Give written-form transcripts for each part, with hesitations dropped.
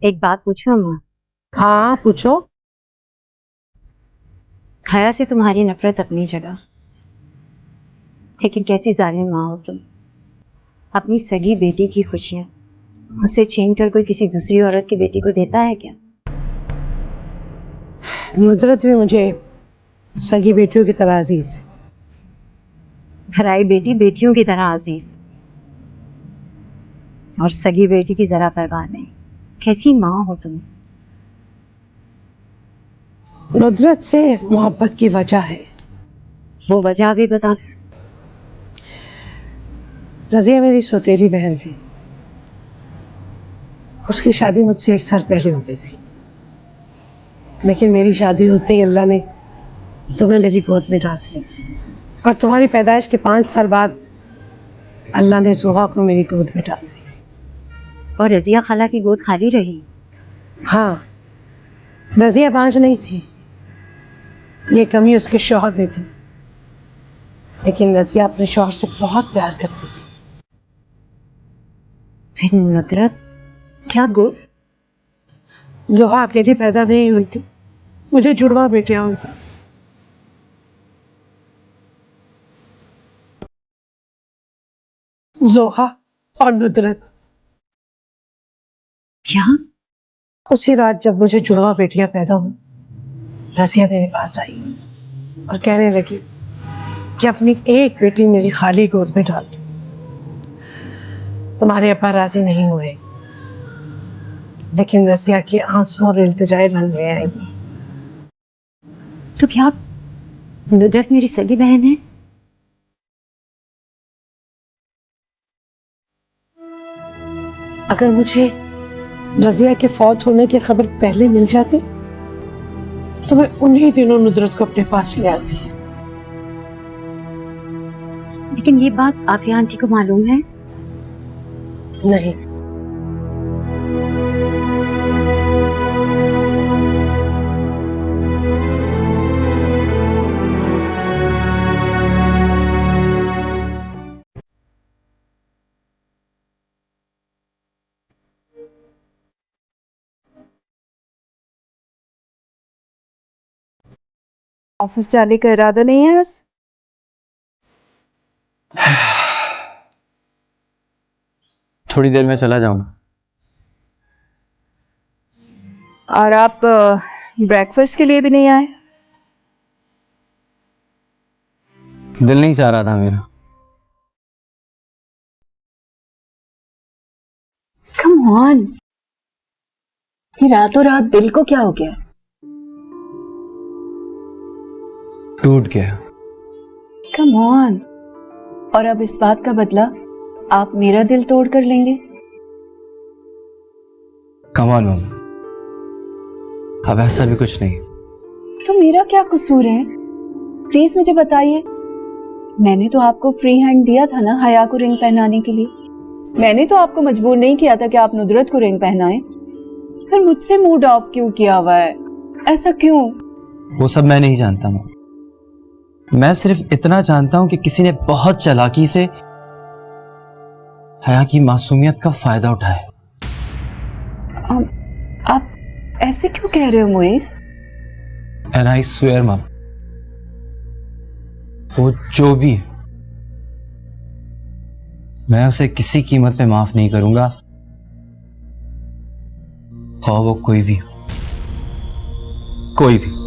एक बात पूछूं अम्मा? हाँ पूछो। हया से तुम्हारी नफरत अपनी जगह, लेकिन कैसी जालिम माँ हो तुम। अपनी सगी बेटी की खुशियां उससे छीन कर कोई किसी दूसरी औरत की बेटी को देता है क्या? नुदरत भी मुझे सगी बेटियों की तरह अजीज है। भराई बेटी बेटियों की तरह अजीज, और सगी बेटी की जरा परवाह नहीं। कैसी माँ हो तुम। नुदरत से मोहब्बत की वजह है। वो वजह भी बता दो। रजिया मेरी सौतेली बहन थी, उसकी शादी मुझसे 1 साल पहले हो गई थी, लेकिन मेरी शादी होते ही अल्लाह ने तुम्हें मेरी गोद में डाल दिया और तुम्हारी पैदाइश के 5 साल बाद अल्लाह ने जोहा को मेरी गोद में डाल दिया। और रजिया खाला की गोद खाली रही? हाँ, रजिया 5 नहीं थी, ये कमी उसके शौहर में थी, लेकिन रजिया अपने शौहर से बहुत प्यार करती थी। फिर नुदरत क्या गोद? जोहा अकेली पैदा नहीं हुई थी, मुझे जुड़वा बेटियां हुई थी। जोहा और नुदरत। क्या? उसी रात जब मुझे जुड़वा बेटियां पैदा हुई, रजिया मेरे पास आई और कहने लगी कि अपनी एक बेटी मेरी खाली गोद में डाल दो। तुम्हारे अब्बा राजी नहीं हुए, लेकिन रजिया के आंसू और इल्तिजाए रंग में आई। तो क्या नुदरत मेरी सगी बहन है? अगर मुझे रजिया के फौत होने की खबर पहले मिल जाती तो मैं उन्हीं दिनों नुदरत को अपने पास ले आती। लेकिन ये बात आफिया आंटी को मालूम है? नहीं, ऑफिस जाने का इरादा नहीं है बस? थोड़ी देर में चला जाऊंगा। और आप ब्रेकफास्ट के लिए भी नहीं आए? दिल नहीं चाह रहा था मेरा। कम ऑन, ये रातों रात दिल को क्या हो गया? टूट गया। कम ऑन, और अब इस बात का बदला आप मेरा दिल तोड़ कर लेंगे? कम ऑन मम्मी, अब ऐसा भी कुछ नहीं। तो मेरा क्या कसूर है? प्लीज मुझे बताइए। मैंने तो आपको फ्री हैंड दिया था ना हया को रिंग पहनाने के लिए। मैंने तो आपको मजबूर नहीं किया था कि आप नुदरत को रिंग पहनाएं। फिर मुझसे मूड ऑफ क्यों किया हुआ है? ऐसा क्यों? वो सब मैं नहीं जानता मम्मी। मैं सिर्फ इतना जानता हूं कि किसी ने बहुत चालाकी से हया की मासूमियत का फायदा उठाया। आप ऐसे क्यों कह रहे हो मुइस? एंड आई स्वेयर मम, वो जो भी है मैं उसे किसी कीमत पे माफ नहीं करूंगा, खा वो कोई भी हो, कोई भी।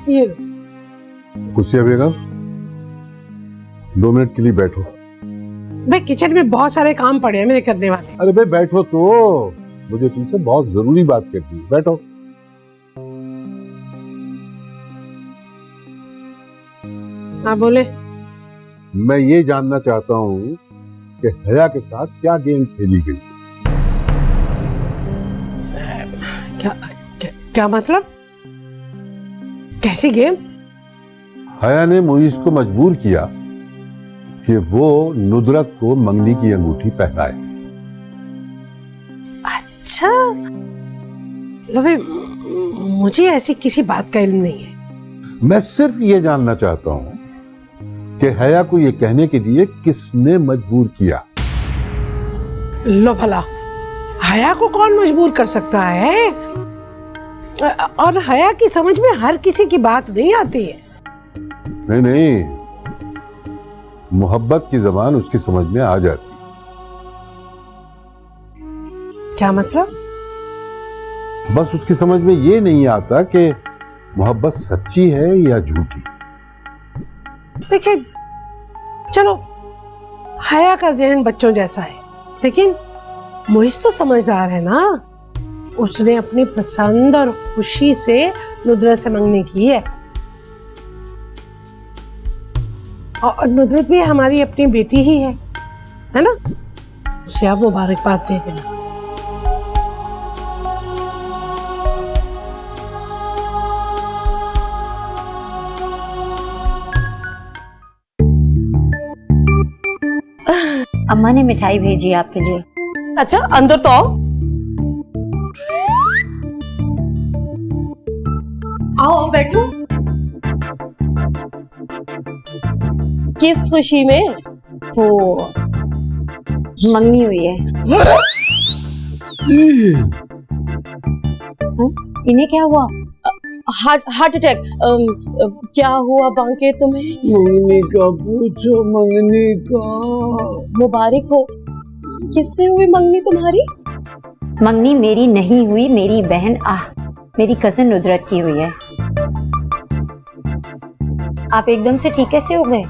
ये कुसिया बेगम, 2 मिनट के लिए बैठो। भाई किचन में बहुत सारे काम पड़े हैं मेरे करने वाले। अरे भाई बैठो तो, मुझे तुमसे बहुत जरूरी बात करनी है, बैठो। हाँ बोले। मैं ये जानना चाहता हूँ कि हया के साथ क्या गेम खेली गई। क्या मतलब? कैसी गेम? हया ने मुईस को मजबूर किया कि वो नुदरत को मंगनी की अंगूठी पहनाए। अच्छा, लो भाई, मुझे ऐसी किसी बात का इल्म नहीं है। मैं सिर्फ ये जानना चाहता हूँ कि हया को ये कहने के लिए किसने मजबूर किया। लो भला, हया को कौन मजबूर कर सकता है? और हया की समझ में हर किसी की बात नहीं आती है। नहीं नहीं, मोहब्बत की जबान उसकी समझ में आ जाती। क्या मतलब? बस उसकी समझ में ये नहीं आता कि मोहब्बत सच्ची है या झूठी। देखिए, चलो हया का जहन बच्चों जैसा है, लेकिन मोहिस तो समझदार है ना। उसने अपनी पसंद और खुशी से नुदरत से मंगनी की है। और नुदरत भी हमारी अपनी बेटी ही है ना? उसे आप मुबारकबाद दे देना। अम्मा ने मिठाई भेजी है आपके लिए। अच्छा, अंदर तो आओ। आओ बैठो। किस खुशी में? वो मंगनी हुई है। इन्हें क्या हुआ? Heart attack. क्या हुआ बांके तुम्हें? मंगनी का पूछो, मंगनी का। मुबारक हो। किससे हुई मंगनी तुम्हारी? मंगनी मेरी नहीं हुई, मेरी बहन मेरी कजन नुदरत की हुई है। आप एकदम से ठीक कैसे हो गए?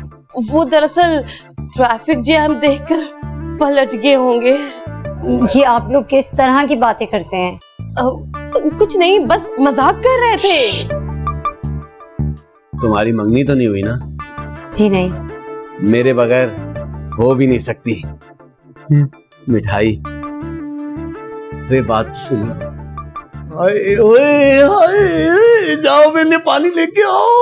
वो दरअसल ट्रैफिक जैम देखकर पलट गए होंगे। ये आप लोग किस तरह की बातें करते हैं? कुछ नहीं, बस मजाक कर रहे थे। तुम्हारी मंगनी तो नहीं हुई ना? जी नहीं। मेरे बगैर हो भी नहीं सकती। मिठाई, वे बात सुनो। हाय ओए हाय, जाओ मैंने पानी लेके आओ।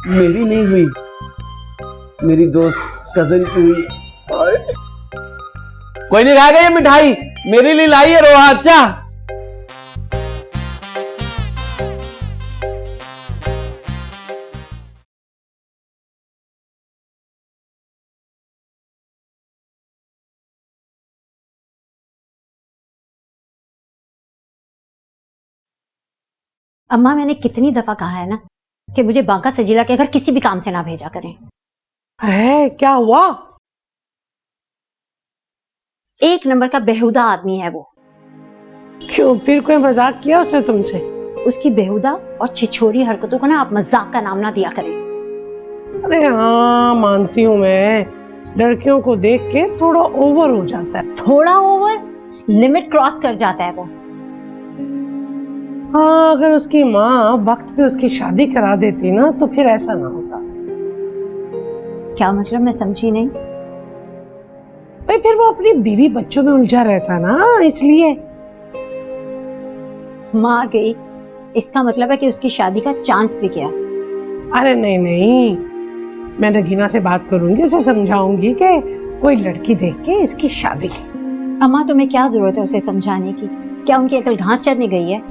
मेरी नहीं हुई, मेरी दोस्त कजन की हुई। कोई नहीं खाएगा ये मिठाई, मेरे लिए लाई है रोहा। अच्छा अम्मा, मैंने कितनी दफा कहा है ना कि मुझे बांका सजीला के घर किसी भी काम से ना भेजा करें। है क्या हुआ? एक नंबर का बेहुदा आदमी है वो। क्यों, फिर कोई मजाक किया उसने तुमसे? उसकी बेहुदा और छिछोरी हरकतों को ना आप मजाक का नाम ना दिया करें। अरे हाँ, मानती हूँ मैं, लड़कियों को देख के थोड़ा ओवर हो जाता है। थोड़ा ओवर, लिमिट क्रॉस कर जाता है वो। हाँ, अगर उसकी माँ वक्त पे उसकी शादी करा देती ना तो फिर ऐसा ना होता। क्या मतलब? मैं समझी नहीं। भाई फिर वो अपनी बीवी बच्चों में उलझा रहता ना, इसलिए। माँ आ गई, इसका मतलब है कि उसकी शादी का चांस भी गया। अरे नहीं नहीं, मैं नगीना से बात करूंगी, उसे समझाऊंगी कि कोई लड़की देख के इसकी शादी की। अम्मा, तुम्हें क्या जरूरत है उसे समझाने की? क्या उनकी अकल घास चरने गई है?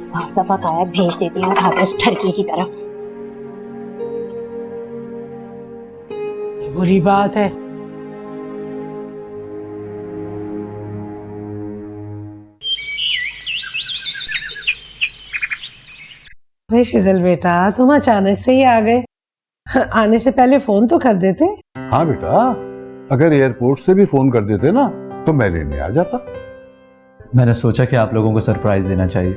7 दफा काया भेज देती हूँ उठाकर उस ठड़की की तरफ। बुरी बात है। अरे शिजल बेटा, तुम अचानक से ही आ गए। आने से पहले फोन तो कर देते। हाँ बेटा, अगर एयरपोर्ट से भी फोन कर देते ना तो मैं लेने आ जाता। मैंने सोचा कि आप लोगों को सरप्राइज देना चाहिए।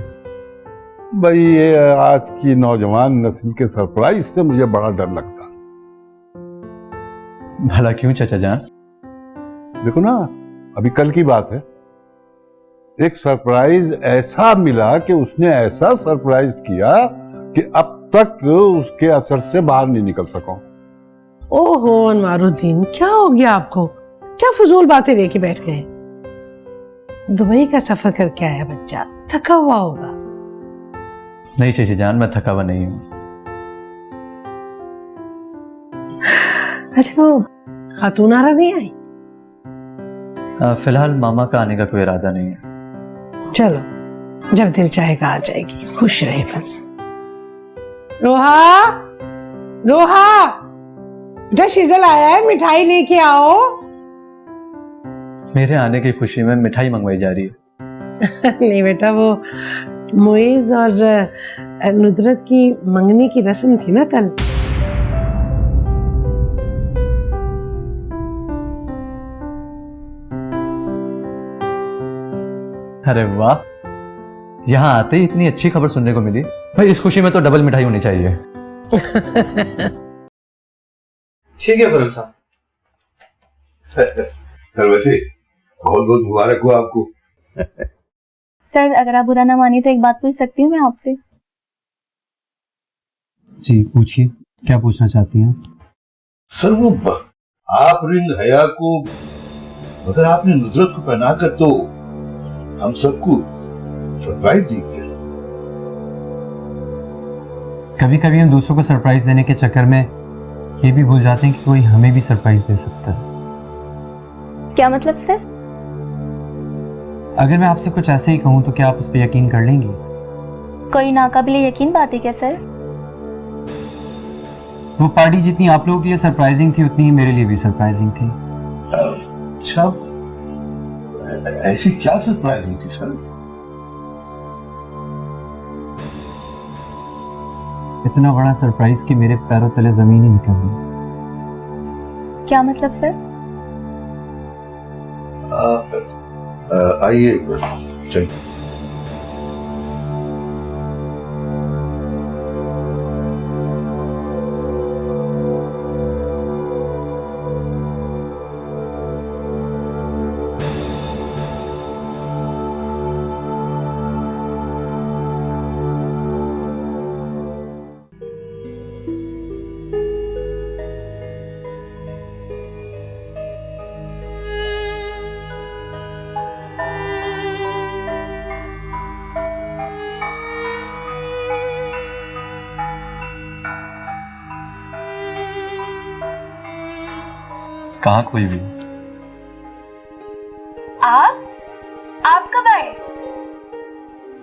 भाई ये आज की नौजवान नस्ल के सरप्राइज से मुझे बड़ा डर लगता। भला क्यों चाचा जान? देखो ना, अभी कल की बात है, एक सरप्राइज ऐसा मिला कि उसने ऐसा सरप्राइज किया कि अब तक उसके असर से बाहर नहीं निकल सका। ओहो अनवारुद्दीन, क्या हो गया आपको? क्या फजूल बातें लेके बैठ गए? दुबई का सफर करके आया बच्चा, थका हुआ होगा। नहीं चाची जान, मैं थका हुआ नहीं हूँ। अच्छा, वो खातून आरा नहीं आई? फिलहाल मामा का आने का कोई इरादा नहीं है। चलो, जब दिल चाहेगा आ जाएगी, खुश रहे बस। रोहा, रोहा, बेटा शीजल आया है, मिठाई लेके आओ। मेरे आने की खुशी में मिठाई मंगवाई जा रही है। नहीं बेटा, वो मुइज और नुदरत की मंगनी की रस्म थी ना कल। अरे वाह, यहाँ आते ही इतनी अच्छी खबर सुनने को मिली। भाई इस खुशी में तो डबल मिठाई होनी चाहिए। ठीक है गुरु साहब। सर वैसे बहुत बहुत मुबारक हो आपको। सर अगर आप बुरा ना मानिए तो एक बात पूछ सकती हूँ मैं आपसे? जी पूछिए, क्या पूछना चाहती हैं? सर वो आप रिंग हया को अगर आपने नुदरत को पहना कर तो हम सबको सरप्राइज दी दिया। कभी कभी हम दूसरों को सरप्राइज देने के चक्कर में ये भी भूल जाते हैं कि कोई हमें भी सरप्राइज दे सकता है। क्या मतलब सर? अगर मैं आपसे कुछ ऐसे ही कहूँ तो क्या आप उस पर यकीन कर लेंगी? कोई नाकाबिले यकीन बात है क्या सर? वो पार्टी जितनी आप लोगों के लिए सरप्राइजिंग थी उतनी ही मेरे लिए भी सरप्राइजिंग थी। अच्छा, ऐसी क्या सरप्राइज हुई थी सर? इतना बड़ा सरप्राइज कि मेरे पैरों तले जमीन ही निकल गई। क्या मतलब सर? आइए चलिए। कहाँ खोई हुई? आप कब आए?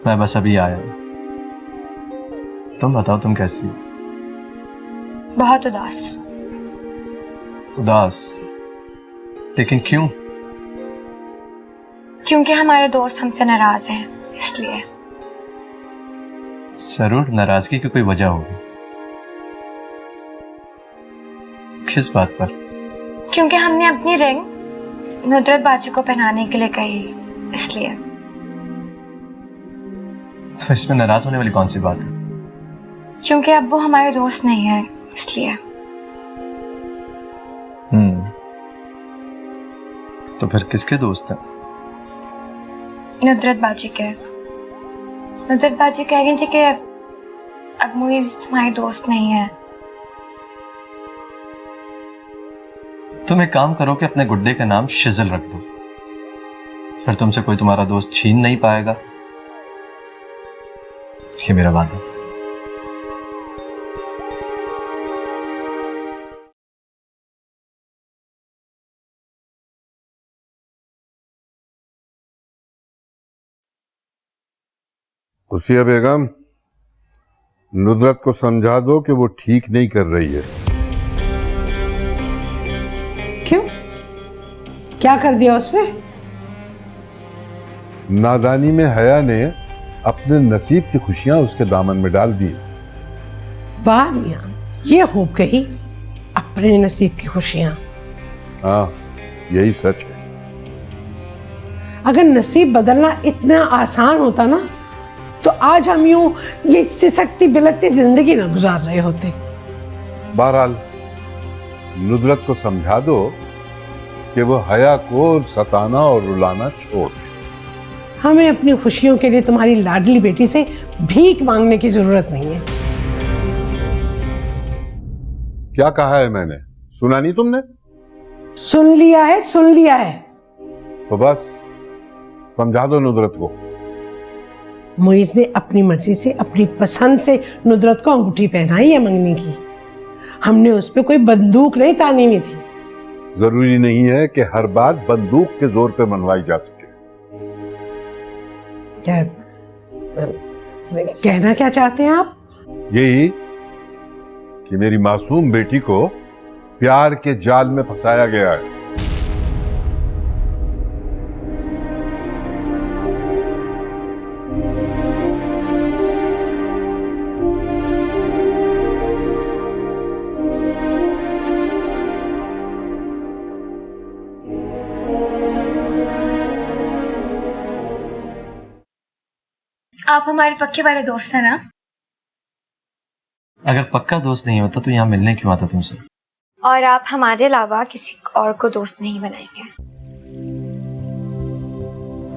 मैं बस अभी आया। तुम बताओ, तुम कैसी हो? बहुत उदास। उदास? लेकिन क्यों? क्योंकि हमारे दोस्त हमसे नाराज हैं, इसलिए। जरूर नाराजगी की कोई वजह होगी। किस बात पर? क्योंकि हमने अपनी रिंग नुदरत बाजी को पहनाने के लिए कही, इसलिए। तो इसमें नाराज होने वाली कौन सी बात है? क्योंकि अब वो हमारे दोस्त नहीं है, इसलिए। तो फिर किसके दोस्त हैं? नुदरत बाजी के। नुदरत बाजी कह रही थी कि अब मुइज तुम्हारी दोस्त नहीं है। तुम एक काम करो कि अपने गुड्डे का नाम शिजल रख दो, फिर तुमसे कोई तुम्हारा दोस्त छीन नहीं पाएगा। ये मेरा वादा। खुशिया बेगम, नुदरत को समझा दो कि वो ठीक नहीं कर रही है। क्यों? क्या कर दिया उसने? नादानी में हया ने अपने नसीब की खुशियां उसके दामन में डाल दी। वाह मियां, ये खूब कही, अपने नसीब की खुशियां। हाँ, यही सच है। अगर नसीब बदलना इतना आसान होता ना तो आज हम यूं ये सिसकती बिलकती जिंदगी ना गुजार रहे होते। बहरहाल नुदरत को समझा दो कि वो हया को सताना और रुलाना छोड़ दे। हमें अपनी खुशियों के लिए तुम्हारी लाडली बेटी से भीख मांगने की जरूरत नहीं है। क्या कहा है मैंने? सुना नहीं तुमने? सुन लिया है, सुन लिया है। तो बस समझा दो नुदरत को। मुइज ने अपनी मर्जी से, अपनी पसंद से नुदरत को अंगूठी पहनाई है मंगनी की। हमने उस पर कोई बंदूक नहीं तानी हुई थी। जरूरी नहीं है कि हर बात बंदूक के जोर पे मनवाई जा सके। क्या कहना क्या चाहते हैं आप? यही कि मेरी मासूम बेटी को प्यार के जाल में फंसाया गया है। आप हमारे पक्के वाले दोस्त हैं ना? अगर पक्का दोस्त नहीं होता तो यहाँ मिलने क्यों आता तुमसे? और आप हमारे अलावा किसी और को दोस्त नहीं बनाएंगे।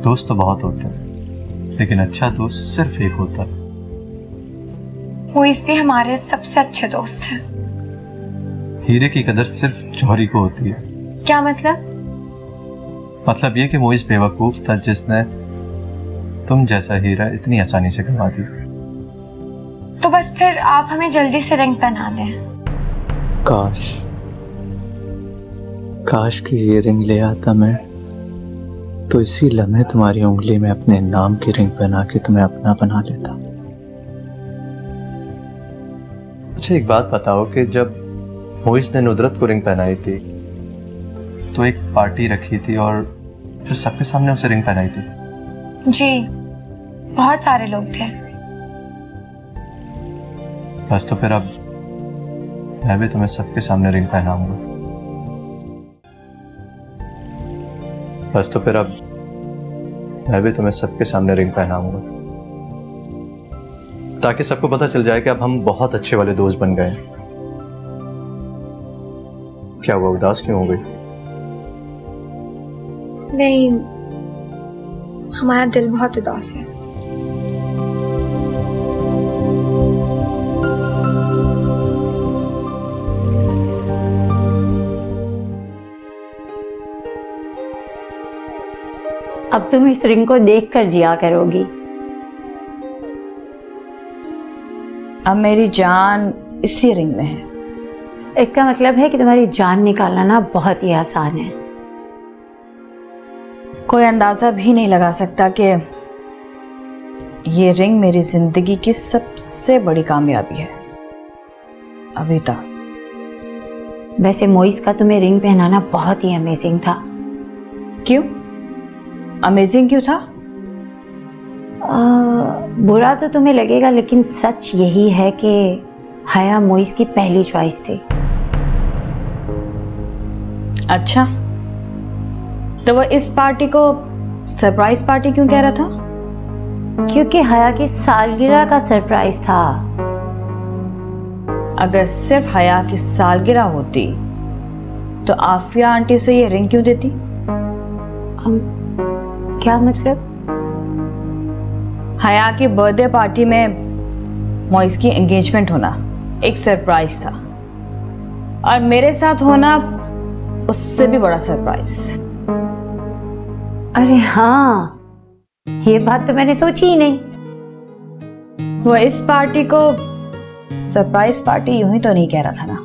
दोस्त तो बहुत होते हैं, लेकिन अच्छा दोस्त सिर्फ एक होता है। मुइज भी हमारे सबसे अच्छे दोस्त हैं। हीरे की कदर सिर्फ जौहरी को होती है। क्या मतलब? मतलब ये कि मोइज बेवकूफ था जिसने तुम जैसा हीरा इतनी आसानी से गंवा दिया। तो बस फिर आप हमें जल्दी से रिंग पहना दें। काश की ये रिंग ले आता मैं, तो इसी लम्हे तुम्हारी उंगली में अपने नाम की रिंग पहना के तुम्हें अपना बना लेता। अच्छा एक बात बताओ कि जब मोइज ने नुदरत को रिंग पहनाई थी तो एक पार्टी रखी थी और फिर सबके सामने उसे रिंग पहनाई थी? जी, बहुत सारे लोग थे। बस तो फिर अब मैं भी तुम्हें सबके सामने रिंग पहनाऊंगा। बस तो फिर अब मैं भी तुम्हें सबके सामने रिंग पहनाऊंगा, ताकि सबको पता चल जाए कि अब हम बहुत अच्छे वाले दोस्त बन गए। क्या हुआ, उदास क्यों हो गई? नहीं, हमारा दिल बहुत उदास है। अब तुम इस रिंग को देखकर जिया करोगी। अब मेरी जान इसी रिंग में है। इसका मतलब है कि तुम्हारी जान निकालना ना बहुत ही आसान है। कोई अंदाजा भी नहीं लगा सकता कि ये रिंग मेरी जिंदगी की सबसे बड़ी कामयाबी है अभी तक। वैसे मोइस का तुम्हें रिंग पहनाना बहुत ही अमेजिंग था। क्यों अमेजिंग क्यों था? बुरा तो तुम्हें लगेगा, लेकिन सच यही है कि हया मोइस की पहली चॉइस थी। अच्छा, तो वो इस पार्टी को सरप्राइज पार्टी क्यों कह रहा था? क्योंकि हया की सालगिरह का सरप्राइज था। अगर सिर्फ हया की सालगिरह होती तो आफिया आंटी उसे ये रिंग क्यों देती? क्या मतलब? हया की बर्थडे पार्टी में मोइस की एंगेजमेंट होना एक सरप्राइज था, और मेरे साथ होना उससे भी बड़ा सरप्राइज। अरे हाँ, ये बात तो मैंने सोची ही नहीं। वो इस पार्टी को सरप्राइज पार्टी यूं ही तो नहीं कह रहा था ना।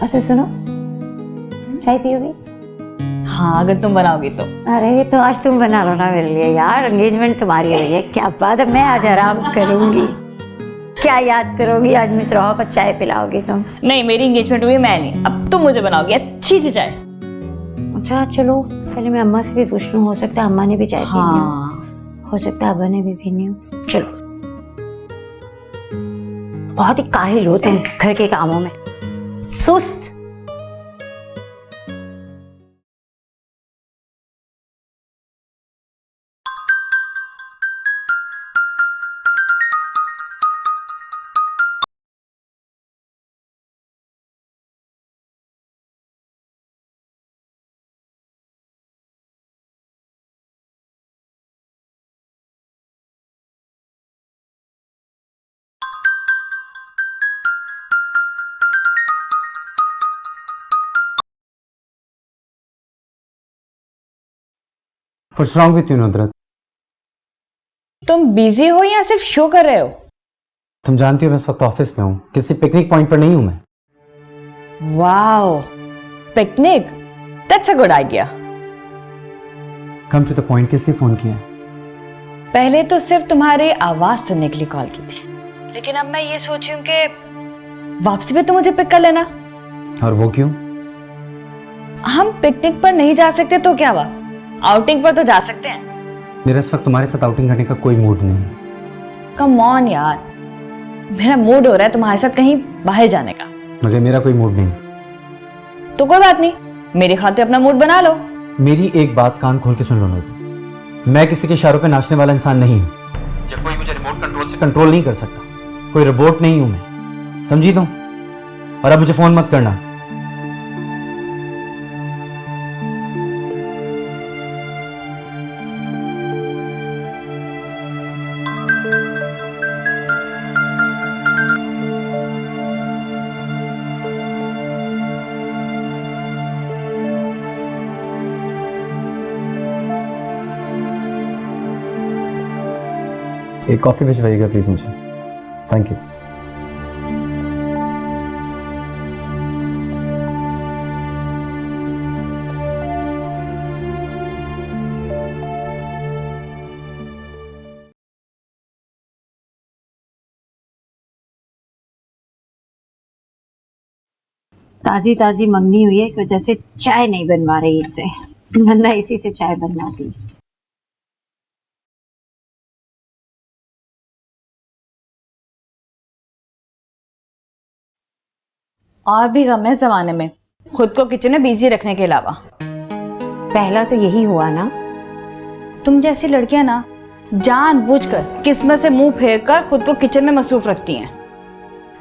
अच्छा सुनो, चाय पियोगी? हाँ अगर तुम बनाओगी तो। अरे तो आज तुम बना लो ना मेरे लिए यार, एंगेजमेंट तुम्हारी हुई है। क्या बात है, मैं आज आराम करूंगी। क्या याद करोगी आज मिस रोहा को चाय पिलाओगी तुम? नहीं मेरी एंगेजमेंट हुई है, मैं नहीं। अब तुम मुझे बनाओगी अच्छी सी चाय। अच्छा चलो, पहले मैं अम्मा से भी पूछ लूँ, हो सकता है अम्मा ने भी चाय पीनी हो, हो सकता है अब्बा ने भी पीनी हो। चलो, बहुत ही काहिल हो तुम घर के कामों में, सुस्त। What's wrong with you, नुदरत? तुम बिजी हो या सिर्फ शो कर रहे हो? तुम जानती हो मैं इस वक्त ऑफिस में हूँ, किसी पिकनिक पॉइंट पर नहीं हूँ मैं। Wow, picnic, that's a good idea. Come to the point, किस लिए फोन किया? पहले तो सिर्फ तुम्हारी आवाज सुनने के लिए कॉल की थी, लेकिन अब मैं ये सोच रही हूँ कि वापसी पे तुम मुझे पिक कर लेना। और वो क्यों? हम पिकनिक पर नहीं जा सकते तो क्या हुआ, आउटिंग पर तो जा सकते हैं। मेरा इस वक्त तुम्हारे साथ आउटिंग करने का कोई मूड नहीं है। कम ऑन यार, मेरा मूड हो रहा है तुम्हारे साथ कहीं बाहर जाने का। मगर मेरा कोई मूड नहीं। तो कोई बात नहीं, मेरी खातिर अपना मूड बना लो। मेरी एक बात कान खोल के सुन लो नुदरत, मैं किसी के इशारों पे नाचने वाला इंसान नहीं हूं। जब कोई मुझे रिमोट कंट्रोल से कंट्रोल नहीं कर सकता, कोई रोबोट नहीं हूं मैं, समझी तुम? और अब मुझे फोन मत करना। एक कॉफी भिजवाइएगा प्लीज मुझे, थैंक यू। ताजी ताजी मंगनी हुई है, इस वजह से चाय नहीं बनवा रही इससे, वरना इसी से चाय बनवाती। और भी गम है जमाने में, खुद को किचन में बिजी रखने के अलावा। पहला तो यही हुआ ना, तुम जैसी लड़कियां ना जानबूझकर किस्मत से मुंह फेरकर खुद को किचन में मसरूफ रखती हैं।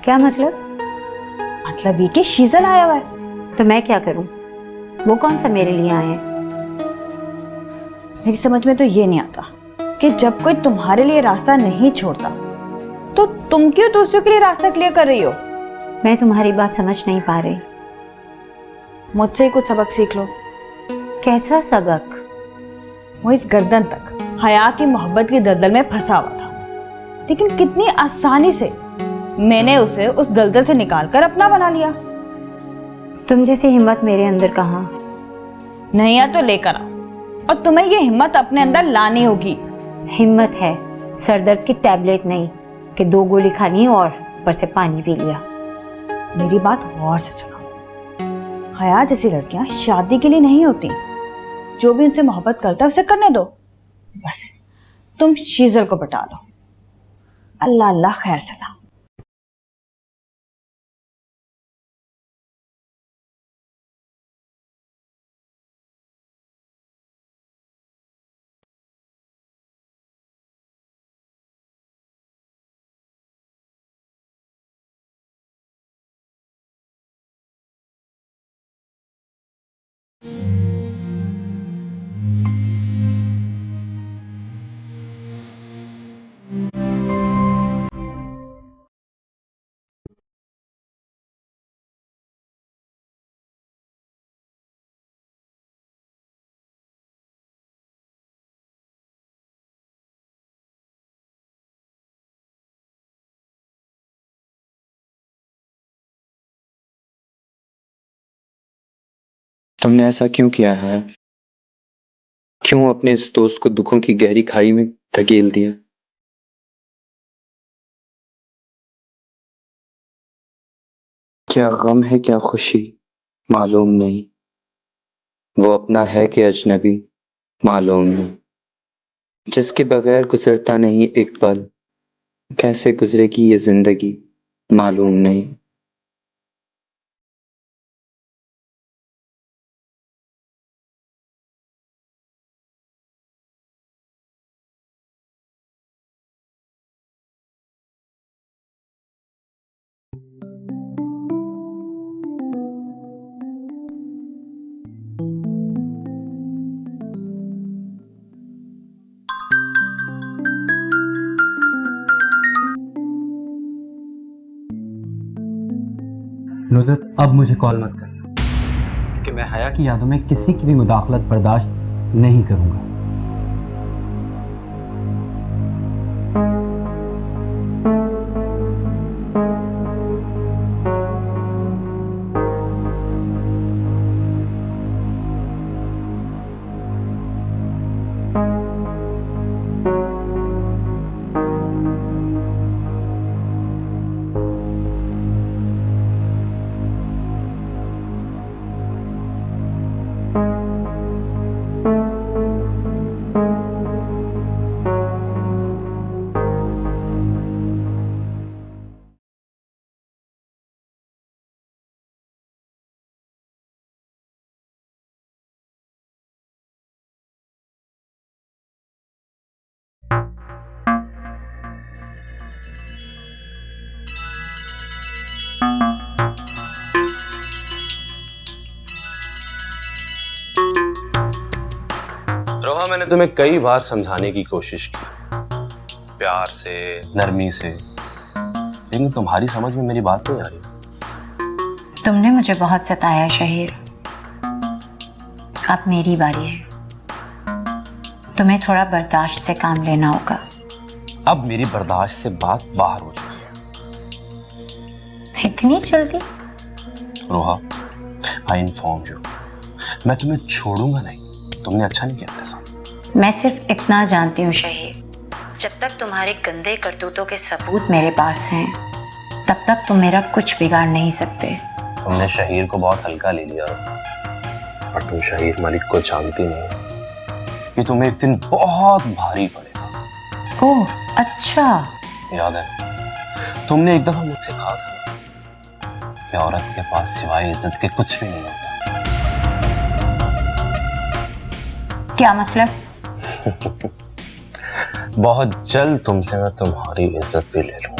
क्या मतलब? मतलब ये कि शीजल आया हुआ है, तो मैं क्या करूं? वो कौन सा मेरे लिए आए हैं? मेरी समझ में तो ये नहीं आता कि जब कोई तुम्हारे लिए रास्ता नहीं छोड़ता तो तुम क्यों दूसरों के लिए रास्ता क्लियर कर रही हो? मैं तुम्हारी बात समझ नहीं पा रही। मुझसे ही कुछ सबक सीख लो। कैसा सबक? वो इस गर्दन तक हया की मोहब्बत की दलदल में फंसा हुआ था, लेकिन कितनी आसानी से मैंने उसे उस दलदल से निकालकर अपना बना लिया। तुम जैसी हिम्मत मेरे अंदर कहाँ? नहीं है तो लेकर आओ, और तुम्हें ये हिम्मत अपने अंदर लानी होगी। हिम्मत है, सरदर्द की टैबलेट नहीं कि 2 गोली खानी और ऊपर से पानी पी लिया। मेरी बात गौर से सुनो, हया जैसी लड़कियां शादी के लिए नहीं होती, जो भी उनसे मोहब्बत करता है उसे करने दो। बस तुम शीजल को बता दो। अल्लाह अल्लाह खैर सलाम। तुमने ऐसा क्यों किया है? क्यों अपने इस दोस्त को दुखों की गहरी खाई में धकेल दिया? क्या गम है क्या खुशी मालूम नहीं, वो अपना है कि अजनबी मालूम नहीं, जिसके बगैर गुजरता नहीं एक पल, कैसे गुजरेगी ये जिंदगी मालूम नहीं। नुदरत, अब मुझे कॉल मत करना, क्योंकि मैं हया की यादों में किसी की भी मुदाखलत बर्दाश्त नहीं करूंगा। रोहा, मैंने तुम्हें कई बार समझाने की कोशिश की, प्यार से, नरमी से, लेकिन तुम्हारी समझ में मेरी बात नहीं आ रही। तुमने मुझे बहुत सताया शहीर, अब मेरी बारी है। तुम्हें थोड़ा बर्दाश्त से काम लेना होगा। अब मेरी बर्दाश्त से बात बाहर हो चुकी है। इतनी जल्दी? रोहा, आई इन्फॉर्म यू, मैं तुम्हें छोड़ूंगा नहीं। तुमने अच्छा नहीं किया मेरे साथ। मैं सिर्फ इतना जानती हूँ शहीर, जब तक तुम्हारे गंदे करतूतों के सबूत मेरे पास हैं, तब तक तुम मेरा कुछ बिगाड़ नहीं सकते। तुमने शहीर को बहुत हल्का ले लिया, और तुम शहीर मलिक को जानती नहीं कि तुम्हें एक दिन बहुत भारी पड़ेगा। ओह अच्छा। याद है तुमने एक दफा मुझसे कहा था ना कि औरत के पास सिवाय इज्जत के कुछ भी नहीं होता। क्या मतलब? बहुत जल्द तुमसे मैं तुम्हारी इज्जत भी ले लूंगा।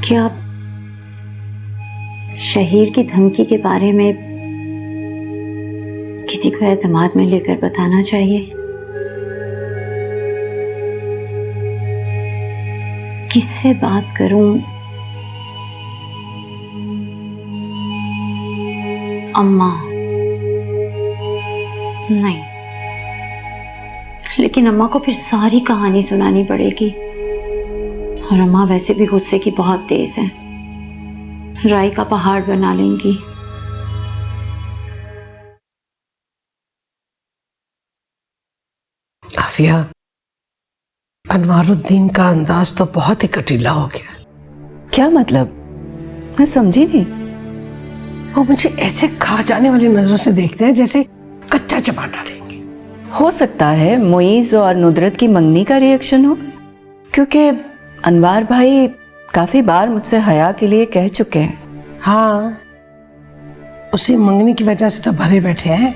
क्या शहीर की धमकी के बारे में किसी को एतमाद में लेकर बताना चाहिए? किससे बात करूं? अम्मा? नहीं, लेकिन अम्मा को फिर सारी कहानी सुनानी पड़ेगी, और अम्मा वैसे भी गुस्से की बहुत तेज है, राई का पहाड़ बना लेंगी। आफिया, अनवारुद्दीन का अंदाज तो बहुत ही कटीला हो गया। क्या मतलब? मैं समझी नहीं। वो मुझे ऐसे खा जाने वाली नजरों से देखते हैं जैसे कच्चा चबा डालेंगे। हो सकता है मुईज और नुदरत की मंगनी का रिएक्शन हो, क्योंकि अनवार भाई काफी बार मुझसे हया के लिए कह चुके हैं। हाँ, उसी मंगनी की वजह से तो भरे बैठे हैं।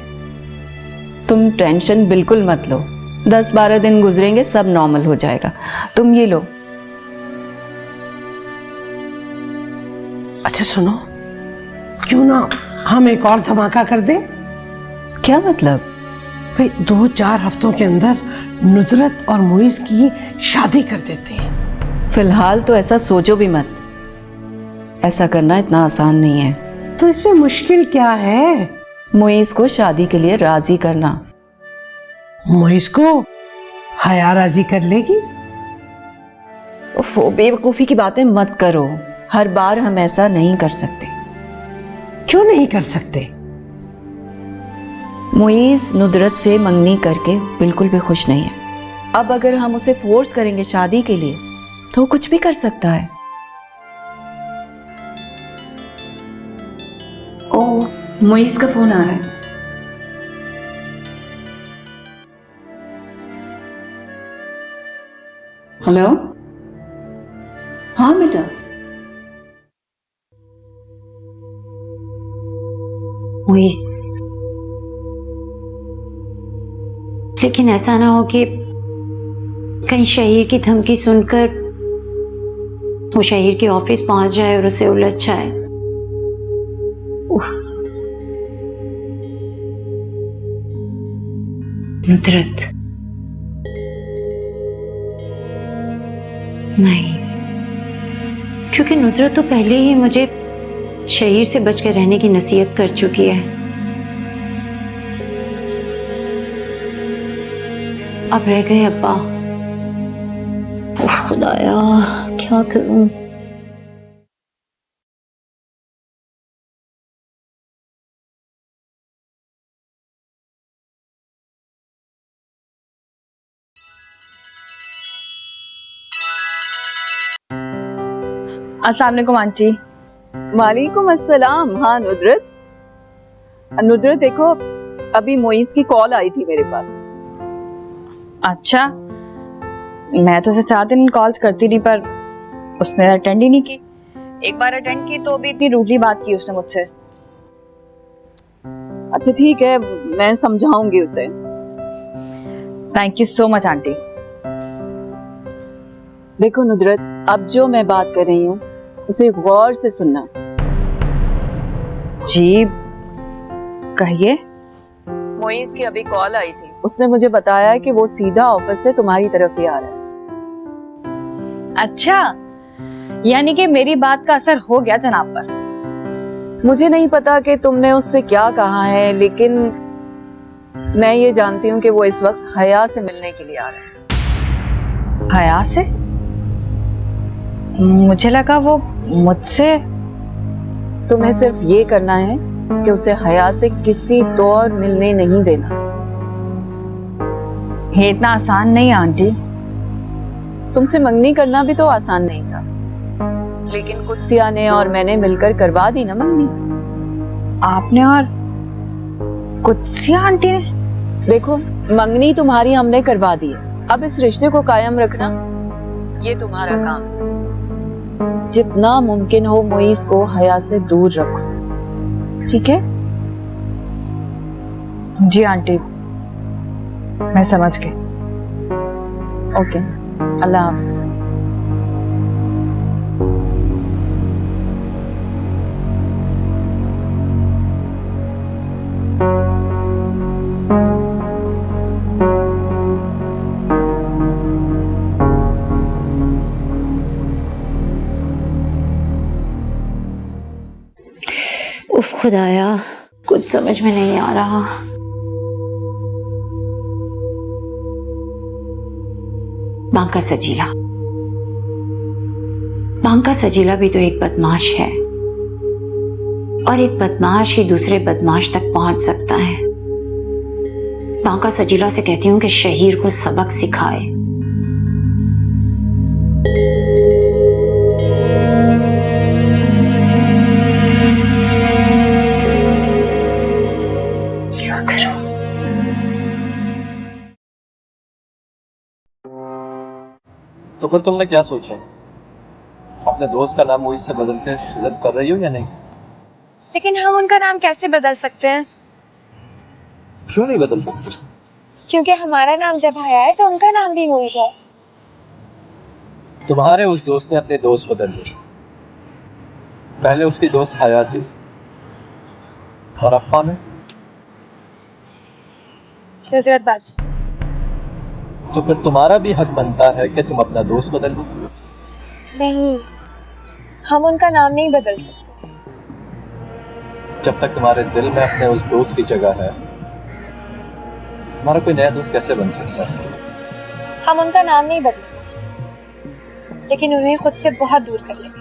तुम टेंशन बिल्कुल मत लो, 10-12 दिन गुजरेंगे, सब नॉर्मल हो जाएगा। तुम ये लो। अच्छा सुनो, क्यों ना हम एक और धमाका कर दें? क्या मतलब? भाई 2-4 हफ्तों के अंदर नुदरत और मुईज की शादी कर देते हैं। फिलहाल तो ऐसा सोचो भी मत, ऐसा करना इतना आसान नहीं है। तो इसमें मुश्किल क्या है? मुईज को शादी के लिए राजी करना। मुईज को हया राजी कर लेगी? वो बेवकूफी की बातें मत करो, हर बार हम ऐसा नहीं कर सकते। क्यों नहीं कर सकते? मुईज नुदरत से मंगनी करके बिल्कुल भी खुश नहीं है। अब अगर हम उसे फोर्स करेंगे शादी के लिए तो कुछ भी कर सकता है। ओह, मुईज का फोन आ रहा है। हेलो? हाँ बेटा। मुईज, लेकिन ऐसा ना हो कि कहीं शहीर की धमकी सुनकर वो शहीर के ऑफिस पहुंच जाए और उसे उलझ जाए। उफ। नुदरत? नहीं, क्योंकि नुदरत तो पहले ही मुझे शहीर से बचकर रहने की नसीहत कर चुकी है। अब रह गए अब्बा। उफ खुदाया, क्या करूं? अस्सलाम वालेकुम आंटी। वालेकुम अस्सलाम। हाँ नुदरत, नुदरत देखो अभी मोइस की कॉल आई थी मेरे पास। अच्छा, मैं तो उसे 7 दिन कॉल्स करती रही पर उसने अटेंड ही नहीं की। एक बार अटेंड की तो भी इतनी रूडली बात की उसने मुझसे। अच्छा ठीक है, मैं समझाऊंगी उसे। Thank you so much aunty. देखो नुदरत, अब जो मैं बात कर रही हूँ उसे गौर से सुनना। जी कहिए। मोइस की अभी कॉल आई थी, उसने मुझे बताया है कि वो सीधा ऑफिस से तुम्हारी तरफ ही आ रहा है। अच्छा, यानी कि मेरी बात का असर हो गया जनाब पर। मुझे नहीं पता कि तुमने उससे क्या कहा है, लेकिन मैं ये जानती हूँ कि वो इस वक्त हया से मिलने के लिए आ रहा है। हया से? मुझे लगा वो मुझसे। तुम्हें सिर्फ ये करना है कि उसे हया से किसी तौर मिलने नहीं देना। ये इतना आसान नहीं आंटी। तुमसे मंगनी करना भी तो आसान नहीं था, लेकिन कुदसिया ने और मैंने मिलकर करवा दी ना मंगनी। आपने और कुदसिया आंटी ने? देखो, मंगनी तुम्हारी हमने करवा दी है, अब इस रिश्ते को कायम रखना ये तुम्हारा काम है। जितना मुमकिन हो मोइस को हया से दूर रखो, ठीक है? जी आंटी, मैं समझ गई। ओके, अल्लाह हाफिज। उफ खुदाया, कुछ समझ में नहीं आ रहा। बांका सजीला, बांका सजीला भी तो एक बदमाश है, और एक बदमाश ही दूसरे बदमाश तक पहुंच सकता है। बांका सजीला से कहती हूँ कि शहीर को सबक सिखाए। क्या करूं? तो फिर तुमने क्या सोचा? अपने दोस्त का नाम मोइस से बदल के जिद कर रही हो या नहीं? लेकिन हम उनका नाम कैसे बदल सकते हैं? क्यों नहीं बदल सकते? क्योंकि हमारा नाम जब हया है तो उनका नाम भी मोइस है। तुम्हारे उस दोस्त ने अपने दोस्त बदल लिए। पहले उसकी दोस्त हया थी और अब कौन है? नुदरत बाजी। तो फिर तुम्हारा भी हक बनता है कि तुम अपना दोस्त बदल लो। नहीं, हम उनका नाम नहीं बदल सकते। जब तक तुम्हारे दिल में अपने उस दोस्त की जगह है, तुम्हारा कोई नया दोस्त कैसे बन सकता है? हम उनका नाम नहीं बदलेंगे, लेकिन उन्हें खुद से बहुत दूर कर लेंगे।